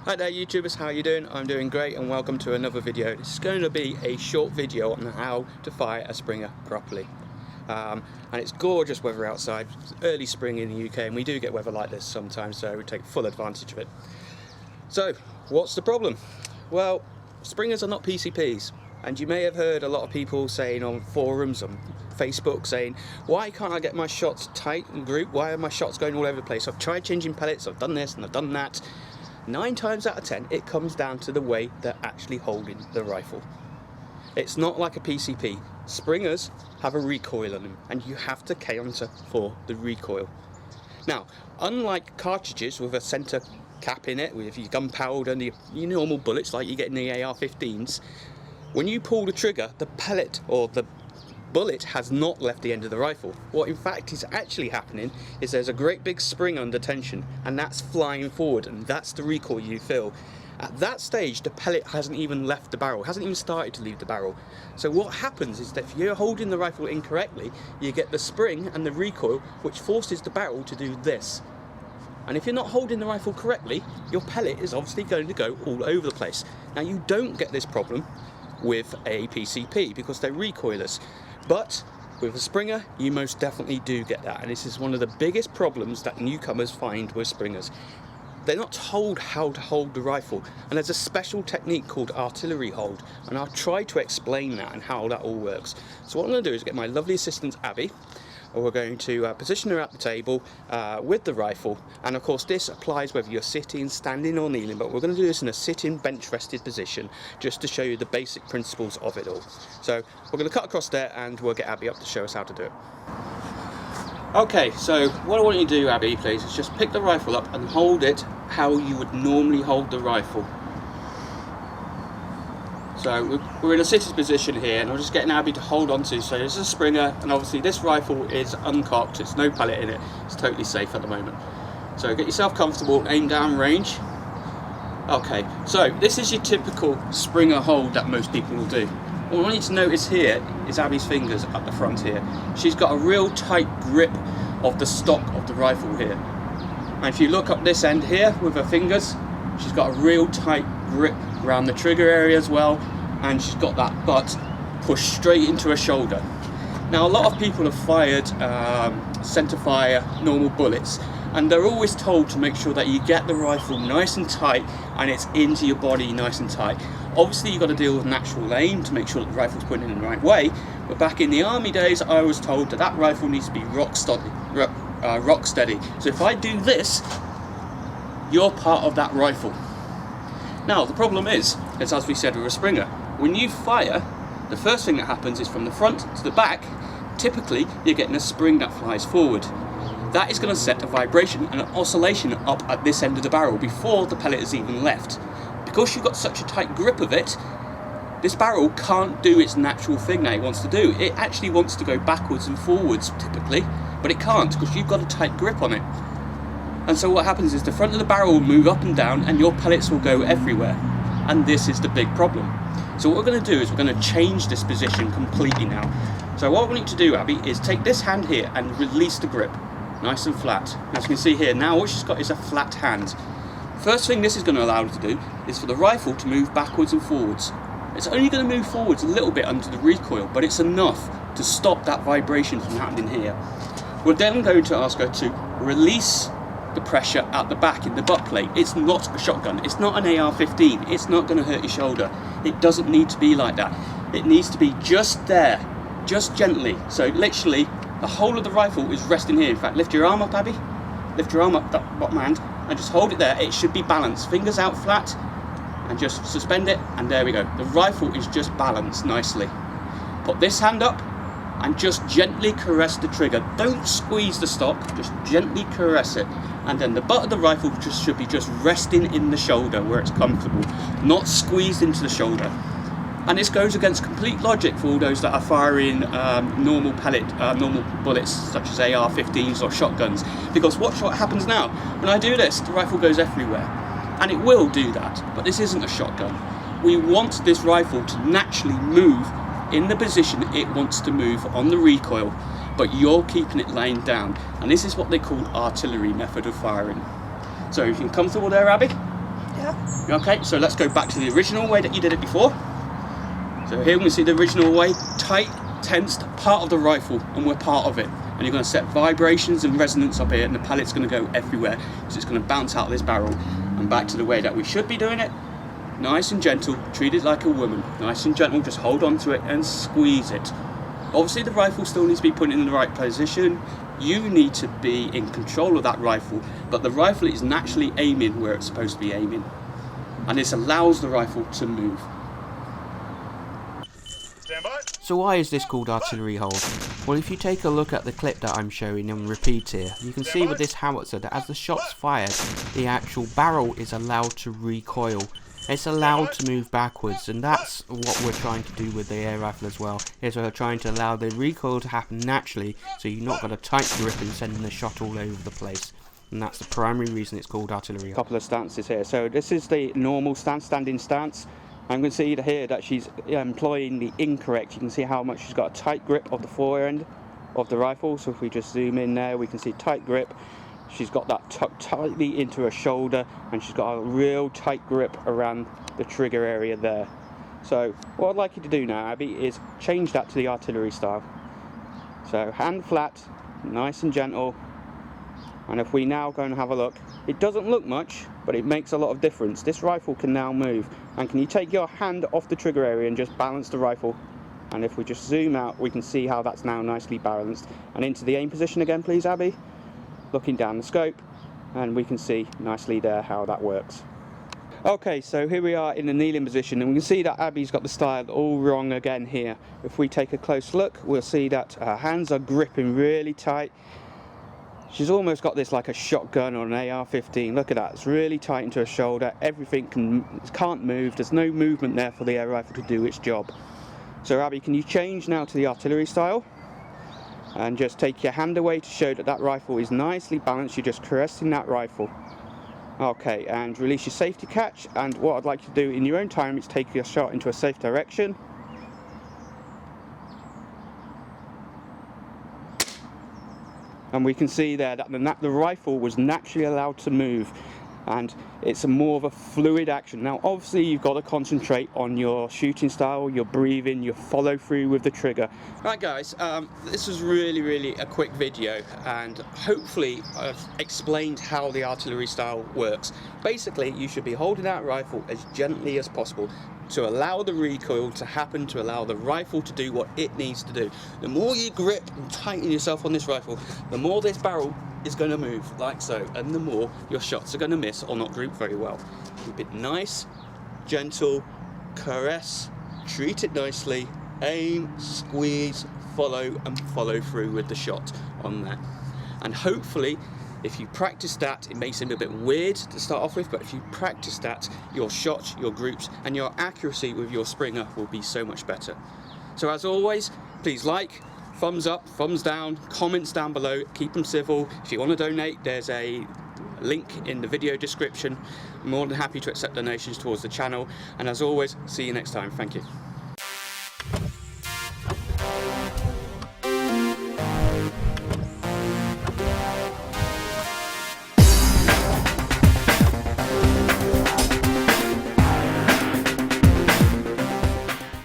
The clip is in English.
Hi there YouTubers, how are you doing? I'm doing great and welcome to another video. This is going to be a short video on how to fire a Springer properly. And it's gorgeous weather outside. It's early spring in the UK and we do get weather like this sometimes, so we take full advantage of it. So, what's the problem? Well, Springers are not PCPs. And you may have heard a lot of people saying on forums, on Facebook, saying, why can't I get my shots tight and grouped? Why are my shots going all over the place? I've tried changing pellets, I've done this and I've done that. 9 times out of 10 it comes down to the way they're actually holding the rifle. It's not like a PCP. Springers have a recoil on them and you have to counter for the recoil. Now, unlike cartridges with a center cap in it, with your gunpowder and your normal bullets like you get in the AR-15s, when you pull the trigger, the pellet or the bullet has not left the end of the rifle. What in fact is actually happening is there's a great big spring under tension and that's flying forward, and that's the recoil you feel. At that stage the pellet hasn't even left the barrel, hasn't even started to leave the barrel. So what happens is that if you're holding the rifle incorrectly, you get the spring and the recoil which forces the barrel to do this. And if you're not holding the rifle correctly, your pellet is obviously going to go all over the place. Now you don't get this problem with a PCP because they're recoilless. But with a Springer, you most definitely do get that, and this is one of the biggest problems that newcomers find with Springers. They're not told how to hold the rifle, and there's a special technique called artillery hold, and I'll try to explain that and how that all works. So what I'm going to do is get my lovely assistant Abby, and we're going to position her at the table with the rifle, and of course this applies whether you're sitting, standing or kneeling, but we're going to do this in a sitting, bench rested position just to show you the basic principles of it all. So we're going to cut across there and we'll get Abby up to show us how to do it. Okay, so what I want you to do, Abby, please, is just pick the rifle up and hold it how you would normally hold the rifle. So we're in a sitting position here, and I'm just getting Abby to hold on to. So this is a Springer, and obviously this rifle is uncocked, it's no pellet in it, it's totally safe at the moment. So get yourself comfortable, aim down range. Okay, so this is your typical Springer hold that most people will do. What I want you to notice here is Abby's fingers at the front here. She's got a real tight grip of the stock of the rifle here. And if you look up this end here with her fingers, she's got a real tight grip around the trigger area as well, and she's got that butt pushed straight into her shoulder. Now a lot of people have fired centre fire normal bullets, and they're always told to make sure that you get the rifle nice and tight and it's into your body nice and tight. Obviously you've got to deal with natural aim to make sure that the rifle's pointing in the right way, but back in the army days I was told that that rifle needs to be rock steady. So if I do this, you're part of that rifle. Now the problem is as we said with a Springer, when you fire, the first thing that happens is from the front to the back, typically you're getting a spring that flies forward. That is going to set a vibration and an oscillation up at this end of the barrel before the pellet is even left. Because you've got such a tight grip of it, this barrel can't do its natural thing that it wants to do. It actually wants to go backwards and forwards typically, but it can't because you've got a tight grip on it. And so what happens is the front of the barrel will move up and down and your pellets will go everywhere. And this is the big problem. So what we're going to do is we're going to change this position completely now. So what we need to do, Abby, is take this hand here and release the grip. Nice and flat. As you can see here, now what she's got is a flat hand. First thing this is going to allow her to do is for the rifle to move backwards and forwards. It's only going to move forwards a little bit under the recoil, but it's enough to stop that vibration from happening here. We're then going to ask her to release the pressure at the back in the butt plate. It's not a shotgun, it's not an AR-15, it's not going to hurt your shoulder. It doesn't need to be like that. It needs to be just there, just gently. So literally the whole of the rifle is resting here. In fact, lift your arm up, Abby, lift your arm up, that bottom hand, and just hold it there. It should be balanced, fingers out flat, and just suspend it, and there we go. The rifle is just balanced nicely. Put this hand up and just gently caress the trigger. Don't squeeze the stock, just gently caress it. And then the butt of the rifle should be just resting in the shoulder where it's comfortable, not squeezed into the shoulder. And this goes against complete logic for all those that are firing normal bullets such as AR-15s or shotguns. Because watch what happens now. When I do this, the rifle goes everywhere. And it will do that, but this isn't a shotgun. We want this rifle to naturally move in the position it wants to move on the recoil, but you're keeping it laying down, and this is what they call artillery method of firing. So if you're comfortable there, Abby? Okay, so let's go back to the original way that you did it before. So here we can see the original way, tight, tensed, part of the rifle, and we're part of it. And you're going to set vibrations and resonance up here, and the pellet's going to go everywhere. So it's going to bounce out of this barrel and back to the way that we should be doing it. Nice and gentle, treat it like a woman. Nice and gentle, just hold on to it and squeeze it. Obviously the rifle still needs to be put in the right position. You need to be in control of that rifle, but the rifle is naturally aiming where it's supposed to be aiming. And this allows the rifle to move. So why is this called artillery hold? Well, if you take a look at the clip that I'm showing and repeat here, you can see with this howitzer that as the shot's fired, the actual barrel is allowed to recoil. It's allowed to move backwards, and that's what we're trying to do with the air rifle as well, is we're trying to allow the recoil to happen naturally, so you've not got a tight grip and sending the shot all over the place. And that's the primary reason it's called artillery hold. Couple of stances here. So this is the normal stance, standing stance. I'm going to see here that she's employing the incorrect. You can see how much she's got a tight grip of the forend of the rifle. So if we just zoom in there, we can see tight grip. She's got that tucked tightly into her shoulder, and she's got a real tight grip around the trigger area there. So what I'd like you to do now, Abby, is change that to the artillery style. So hand flat, nice and gentle. And if we now go and have a look, it doesn't look much, but it makes a lot of difference. This rifle can now move. And can you take your hand off the trigger area and just balance the rifle? And if we just zoom out, we can see how that's now nicely balanced. And into the aim position again, please, Abby. Looking down the scope, and we can see nicely there how that works. Okay, so here we are in the kneeling position, and we can see that Abby's got the style all wrong again here. If we take a close look, we'll see that her hands are gripping really tight. She's almost got this like a shotgun or an AR-15. Look at that, it's really tight into her shoulder. Everything can't move. There's no movement there for the air rifle to do its job. So Abby, can you change now to the artillery style? And just take your hand away to show that that rifle is nicely balanced. You're just caressing that rifle. Okay, and release your safety catch. And what I'd like you to do in your own time is take your shot into a safe direction. And we can see there that the rifle was naturally allowed to move, and it's more of a fluid action. Now obviously you've got to concentrate on your shooting style, your breathing, your follow through with the trigger. Right guys, this was really a quick video, and hopefully I've explained how the artillery style works. Basically you should be holding that rifle as gently as possible to allow the recoil to happen, to allow the rifle to do what it needs to do. The more you grip and tighten yourself on this rifle, the more this barrel is going to move, like so, and the more your shots are going to miss or not group very well. Keep it nice, gentle, caress, treat it nicely, aim, squeeze, follow, and follow through with the shot on that. And hopefully, if you practice that, it may seem a bit weird to start off with, but if you practice that, your shots, your groups, and your accuracy with your Springer will be so much better. So as always, please like, thumbs up, thumbs down, comments down below, keep them civil. If you want to donate, there's a link in the video description. I'm more than happy to accept donations towards the channel. And as always, see you next time. Thank you.